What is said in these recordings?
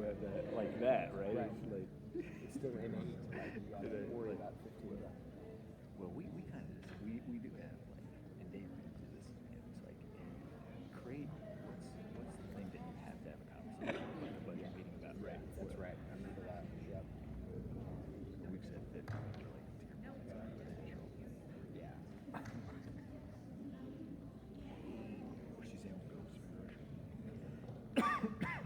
like that, right? Right. Like, It's still innate. Like, you got to worry about 15 guys. Well, we kind of just, we do have, like, and Dave can do this, it's like, create, what's the thing that you have to have a conversation with the budget meeting about, right? That's right. I remember that. Yep. We've said that, like, it's natural. Yeah. Or she's able to go through Okay.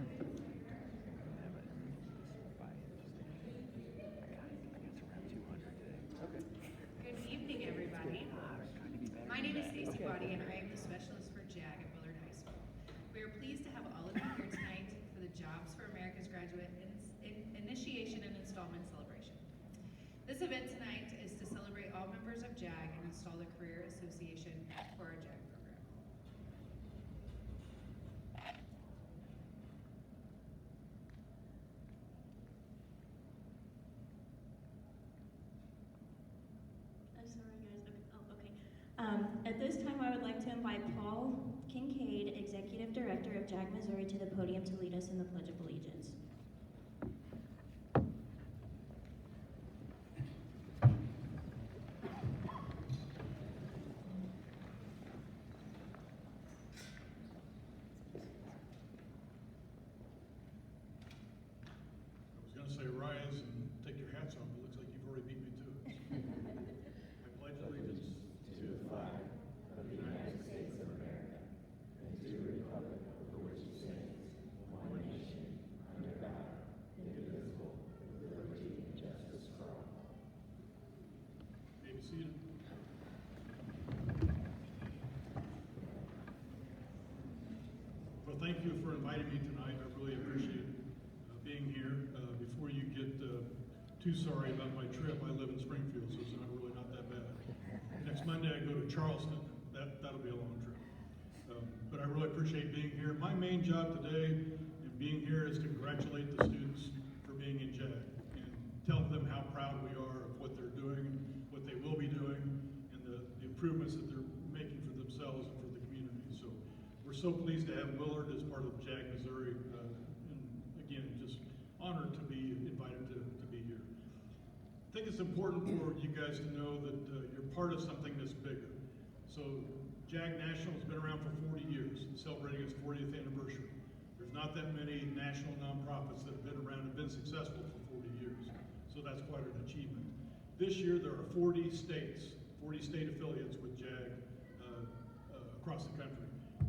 Good evening, everybody. My name is Stacy Body, and I am the specialist for JAG at Willard High School. We are pleased to have all of you here tonight for the Jobs for America's Graduate Initiation and Installment Celebration. This event tonight is to celebrate all members of JAG and install the Career Association for our JAG program. I'm sorry, guys. Okay. At this time, I would like to invite Paul Kincaid, Executive Director of JAG Missouri, to the podium to lead us in the Pledge of Allegiance. I was going to say rise and take your hats off, but it looks like you've already beat me to it. I pledge allegiance to the flag of the United States of America and to the republic for which it stands, one nation, under God, indivisible, with liberty and justice for all. may be seated. Well, thank you for inviting me tonight. I really appreciate being here. Before you get too sorry about my trip, I live in Springfield, so it's really not that bad. Next Monday I go to Charleston. That'll be a long trip. But I really appreciate being here. My main job today in being here is to congratulate the students for being in JAG and tell them how proud we are of what they're doing, what they will be doing, and the improvements that they're making for themselves and for the community. So we're so pleased to have Willard as part of JAG Missouri, and again, just honored to be invited to be here. I think it's important for you guys to know that you're part of something that's bigger. So JAG National has been around for 40 years, celebrating its 40th anniversary. There's not that many national nonprofits that have been around and been successful for 40 years, so that's quite an achievement. This year there are 40 state affiliates with JAG across the country,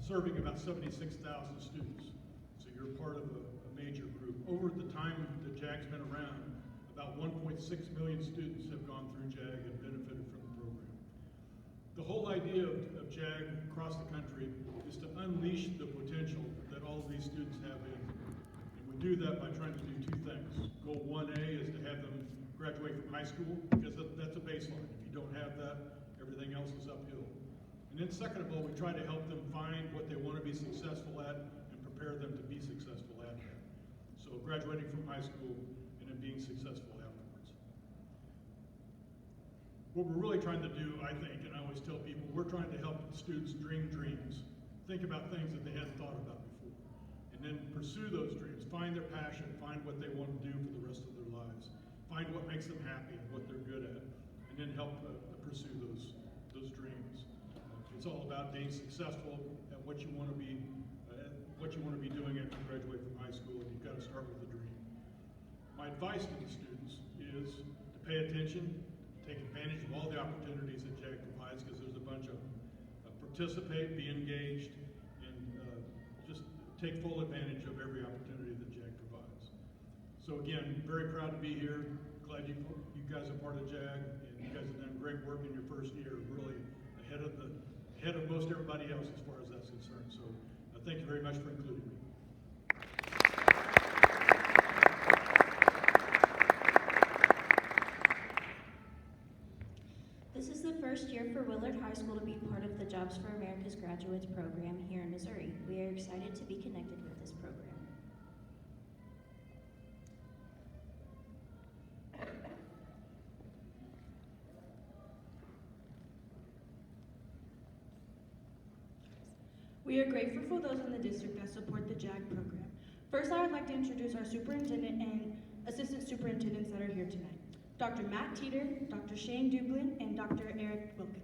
serving about 76,000 students. So you're part of a major group. Over the time that JAG's been around, about 1.6 million students have gone through JAG and benefited from the program. The whole idea of JAG across the country is to unleash the potential that all of these students have in them. And we do that by trying to do two things. Goal 1A is to have them graduate from high school, because that's a baseline. If you don't have that, everything else is uphill. And then second of all, we try to help them find what they want to be successful at and prepare them to be successful at that. So graduating from high school and then being successful afterwards. What we're really trying to do, I think, and I always tell people, we're trying to help students dream dreams. Think about things that they hadn't thought about before. And then pursue those dreams, find their passion, find what they want to do for the rest of their lives. Find what makes them happy and what they're good at, and then help pursue those dreams. It's all about being successful at what you want to be doing after you graduate from high school, and you've got to start with a dream. My advice to the students is to pay attention, take advantage of all the opportunities that JAG provides, because there's a bunch of them. Participate, be engaged, and just take full advantage of every opportunity that JAG provides. So again, very proud to be here. Glad you guys are part of JAG, and you guys have done great work in your first year, really ahead of most everybody else as far as that's concerned. So thank you very much for including me. This is the first year for Willard High School to be part of the Jobs for America's Graduates program here in Missouri. We are excited to be connected with this program. We are grateful for those in the district that support the JAG program. First, I would like to introduce our superintendent and assistant superintendents that are here tonight. Dr. Matt Teeter, Dr. Shane Dublin, and Dr. Eric Wilkin.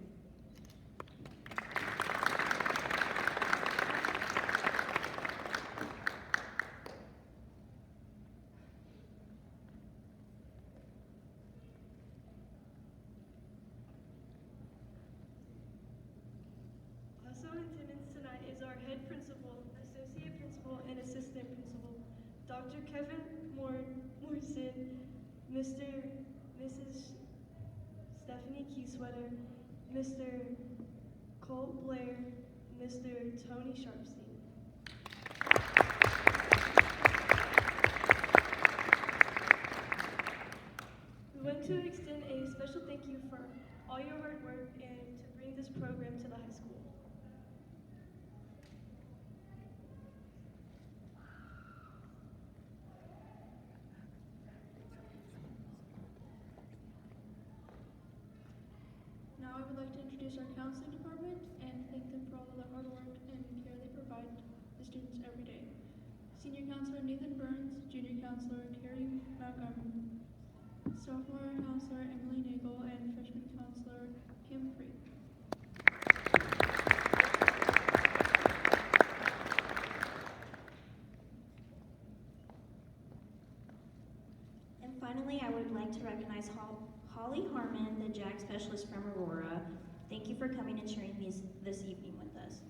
Also in attendance tonight is our head principal, associate principal, and assistant principal, Dr. Kevin Morrison, Mrs. Stephanie Keysweater, Mr. Colt Blair, Mr. Tony Sharpstein. We want to extend a special thank you for all your hard work and to bring this program to the high school. Now I would like to introduce our counseling department and thank them for all of the hard work and care they provide the students every day. Senior counselor Nathan Burns, junior counselor Carrie Montgomery, sophomore counselor Emily Nagel, and freshman counselor Kim Freak. And finally, I would like to recognize Holly Harmon, the JAG specialist from Aurora. Thank you for coming and sharing this evening with us.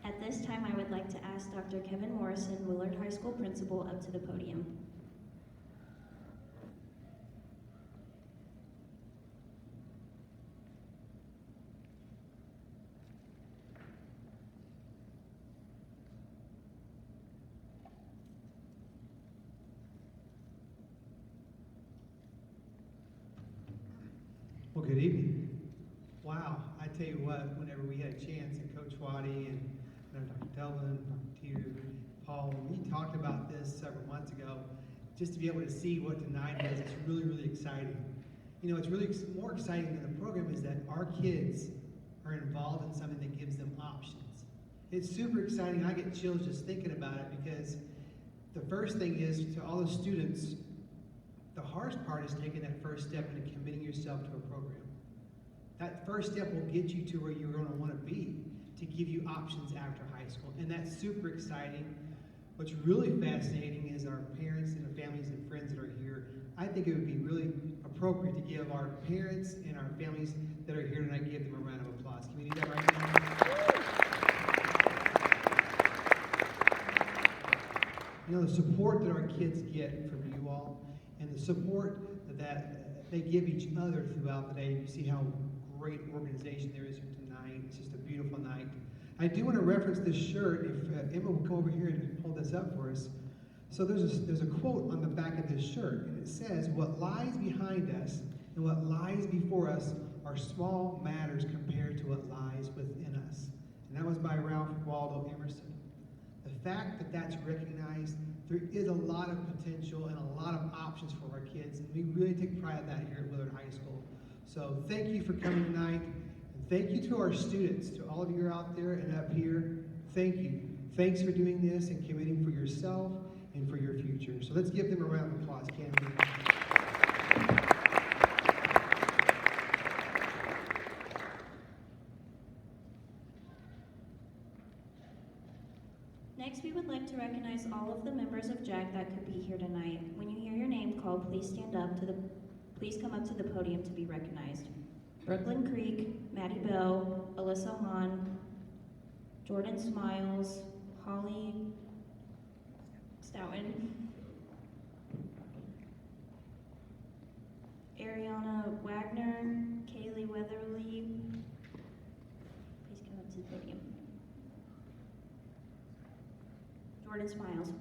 At this time, I would like to ask Dr. Kevin Morrison, Willard High School principal, up to the podium. Well, good evening. Wow, I tell you what, whenever we had a chance, and Coach Waddy and Dr. Delvin, Dr. Teeter, Paul, we talked about this several months ago, just to be able to see what tonight is, it's really, really exciting. You know, it's really more exciting than the program is that our kids are involved in something that gives them options. It's super exciting. I get chills just thinking about it because the first thing is to all the students, the hardest part is taking that first step into committing yourself to a program. That first step will get you to where you're going to want to be, to give you options after high school. And that's super exciting. What's really fascinating is our parents and the families and friends that are here. I think it would be really appropriate to give our parents and our families that are here tonight, give them a round of applause. Can we do that right now? You know, the support that our kids get from you all and the support that they give each other throughout the day. You see how great organization there is here tonight. It's just a beautiful night. I do want to reference this shirt. If Emma will come over here and hold this up for us. So there's a quote on the back of this shirt, and it says, "What lies behind us and what lies before us are small matters compared to what lies within us." And that was by Ralph Waldo Emerson. The fact that that's recognized, there is a lot of potential and a lot of options for our kids, and we really take pride in that here at Willard High School. So thank you for coming tonight, and thank you to our students, to all of you out there and up here. Thank you. Thanks for doing this and committing for yourself and for your future. So let's give them a round of applause, can we? Next, we would like to recognize all of the members of JAG that could be here tonight. When you hear your name called, please please come up to the podium to be recognized. Brooklyn Creek, Maddie Bell, Alyssa Hahn, Jordan Smiles, Holly Stoughton, Ariana Wagner, Kaylee Weatherly. Please come up to the podium. Jordan Smiles.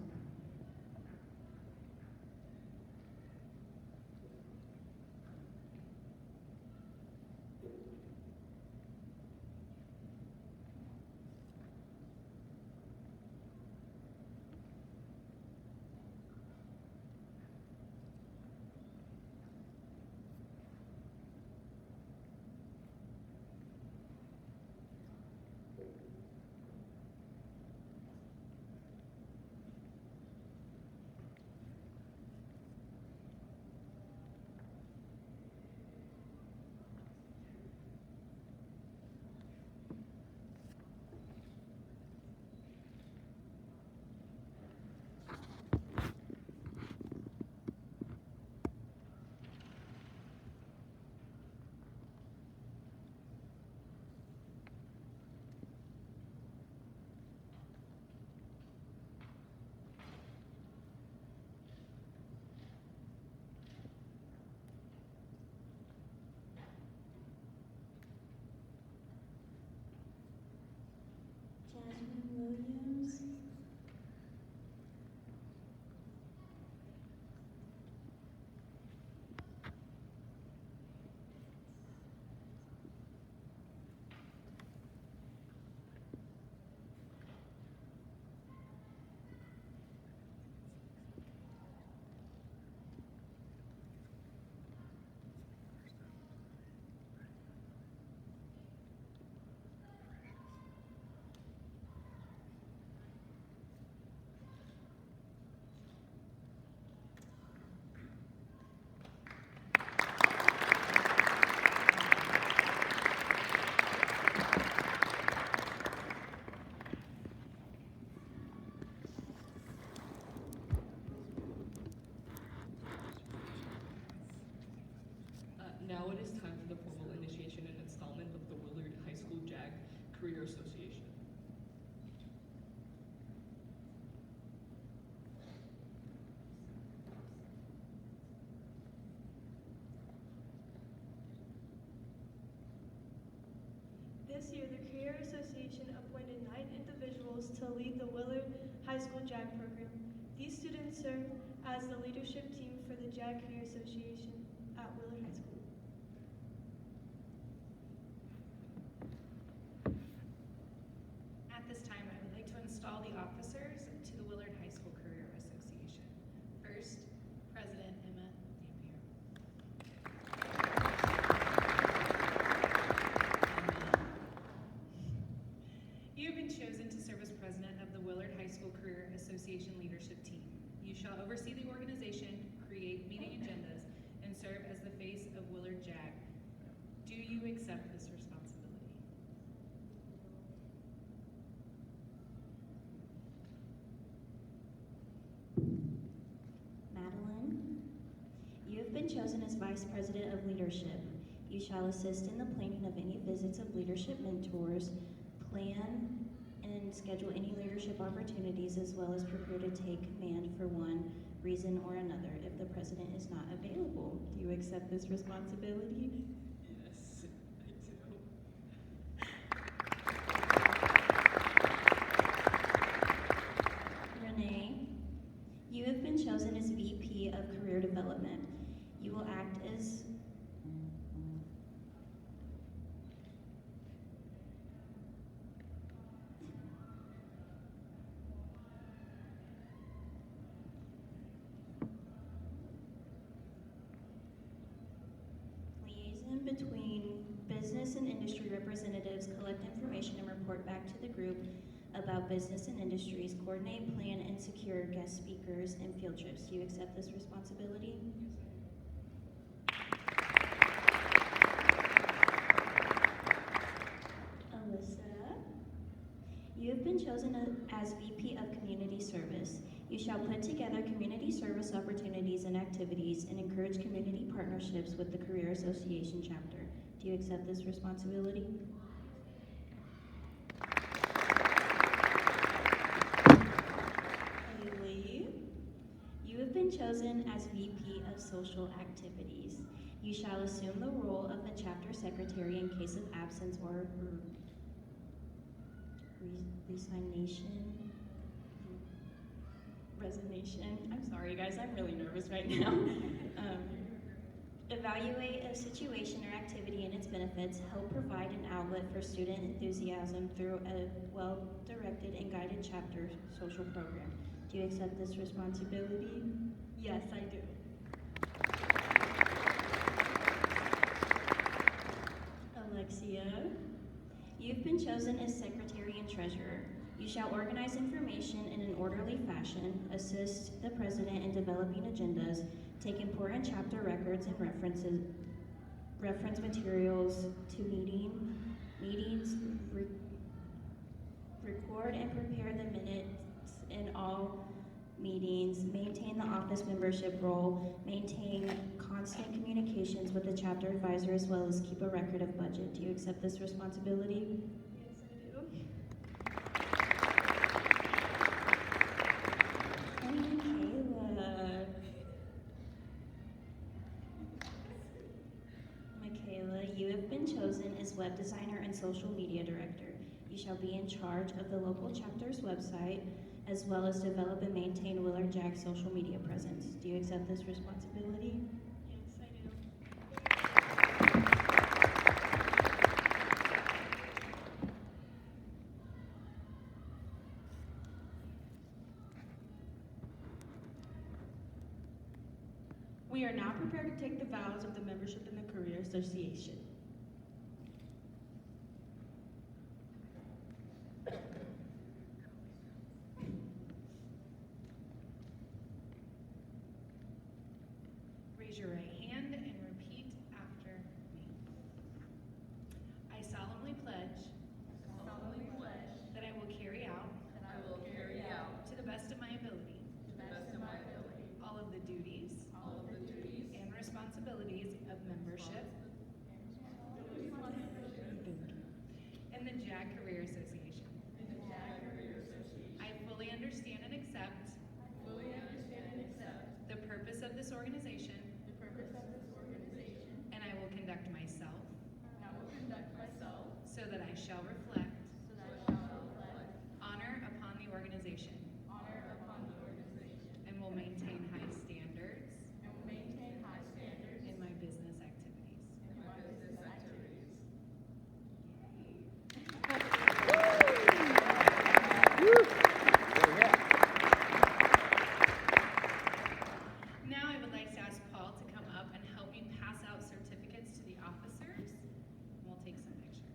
This year, the Career Association appointed 9 individuals to lead the Willard High School JAG program. These students serve as the leadership team for the JAG Career Association at Willard High School. At this time, I would like to install the officers to the Willard High School Career Association. First, President Emma Dampier. You have been chosen to serve as president of the Willard High School Career Association leadership team. You shall oversee the organization, create meeting agendas, and serve as the face of Willard JAG. Do you accept this responsibility? Madeline, you have been chosen as Vice President of Leadership. You shall assist in the planning of any visits of leadership mentors, plan and schedule any leadership opportunities, as well as prepare to take command for one reason or another if the president is not available. Do you accept this responsibility? Yes, I do. Renee, you have been chosen as VP of Career Development. You will act as liaison between business and industry representatives, collect information and report back to the group about business and industries, coordinate, plan, and secure guest speakers and field trips. Do you accept this responsibility? Alyssa, you have been chosen as VP of Community Service. You shall put together community service opportunities and activities and encourage community partnerships with the Career Association chapter. Do you accept this responsibility? Haley, you have been chosen as VP of Social Activities. You shall assume the role of the chapter secretary in case of absence or resignation. I'm sorry, guys, I'm really nervous right now. Evaluate a situation or activity and its benefits. Help provide an outlet for student enthusiasm through a well-directed and guided chapter social program. Do you accept this responsibility? Yes, I do. Alexia, you've been chosen as secretary and treasurer. You shall organize information in an orderly fashion, assist the president in developing agendas, take important chapter records and reference materials to meetings, record and prepare the minutes in all meetings, maintain the office membership role, maintain constant communications with the chapter advisor, as well as keep a record of budget. Do you accept this responsibility? Michaela, you have been chosen as web designer and social media director. You shall be in charge of the local chapter's website, as well as develop and maintain Willard JAG social media presence. Do you accept this responsibility? Yes, I do. We are now prepared to take the vows of the membership in the Career Association. Raise your right hand and repeat after me. I solemnly pledge that I will carry out to the best of my ability all of the duties and responsibilities of membership in the JAG Career Association. I fully understand and accept the purpose of this organization, and I will conduct myself so that I shall Now I would like to ask Paul to come up and help me pass out certificates to the officers. We'll take some pictures.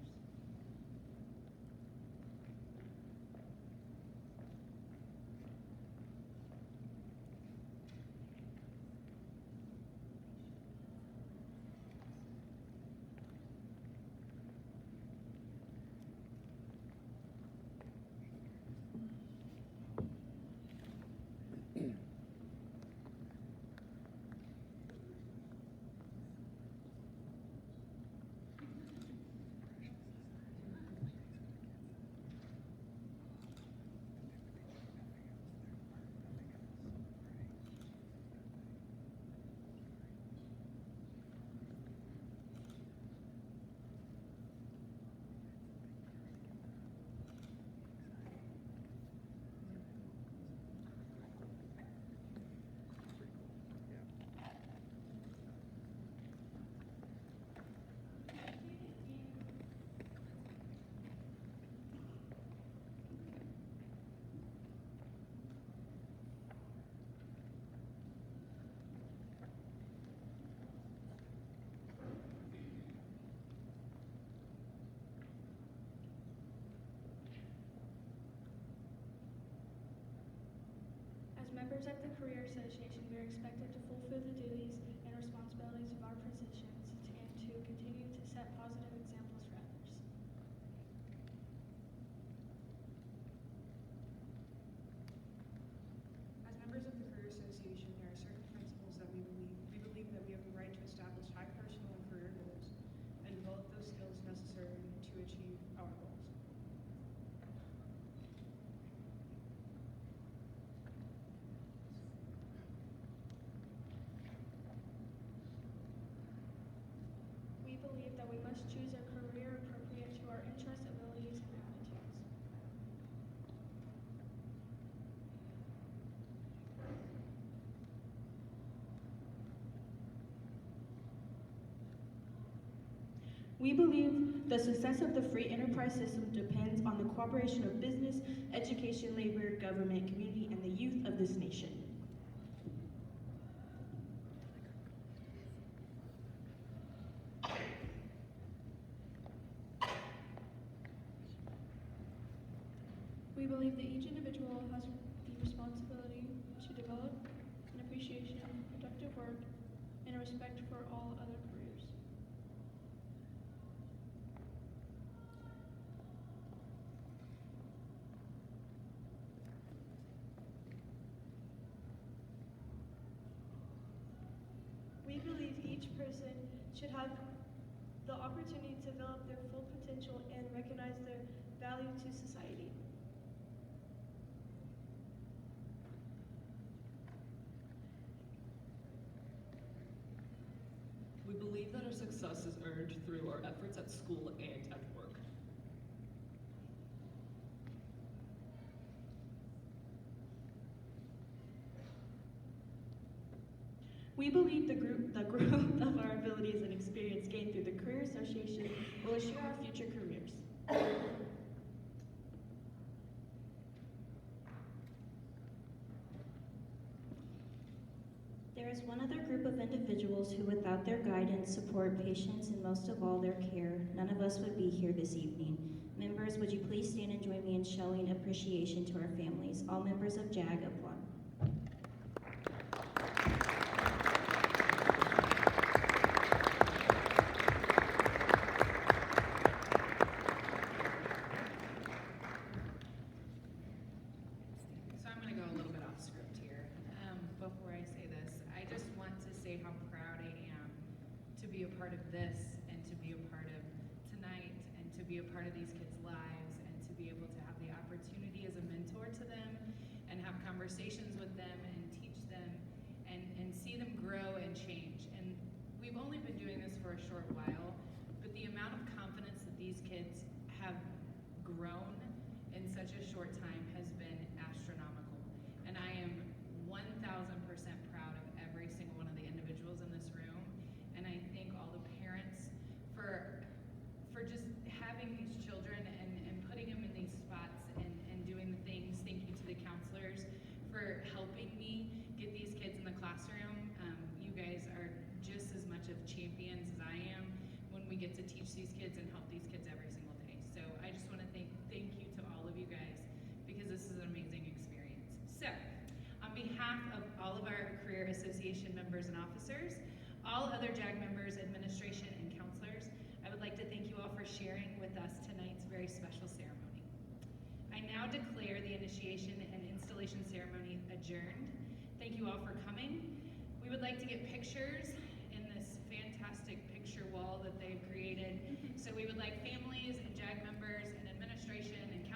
As members of the Career Association, we are expected to fulfill the duties and responsibilities of our positions and to continue to set positive examples for others. As members of the Career Association, there are certain principles that we believe that we have the right to establish high personal and career goals and develop those skills necessary to achieve our goals. We believe that we must choose a career appropriate to our interests, abilities, and attitudes. We believe the success of the free enterprise system depends on the cooperation of business, education, labor, government, community, and the youth of this nation. We believe that each individual has the responsibility to develop an appreciation, productive work, and a respect for all other careers. We believe each person should have the opportunity to develop their full potential and recognize their value to society. We believe that our success is earned through our efforts at school and at work. We believe the growth of our abilities and experience gained through the Career Association will assure our future careers. There is one other group of individuals who, without their guidance, support, patience, and most of all, their care, none of us would be here this evening. Members, would you please stand and join me in showing appreciation to our families? All members of JAG applaud. So I'm going to go a little bit off script here. Before I say this, I just want to say how proud I am to be a part of this and to be a part of tonight and to be a part of these kids' lives and to be able to have the opportunity as a mentor to them and have conversations with them and teach them and see them grow and change. And we've only been doing this for a short while, but the amount of confidence that these kids have grown in such a short time has been astronomical. And I am 1,000% proud of every single one of the individuals in this room. And I thank all the parents for just having these children and putting them in these spots and doing the things teach these kids and help these kids every single day. So I just want to thank you to all of you guys, because this is an amazing experience. So, on behalf of all of our Career Association members and officers, all other JAG members, administration, and counselors, I would like to thank you all for sharing with us tonight's very special ceremony. I now declare the initiation and installation ceremony adjourned. Thank you all for coming. We would like to get pictures in this fantastic picture wall that they've created. So we would like families and JAG members and administration and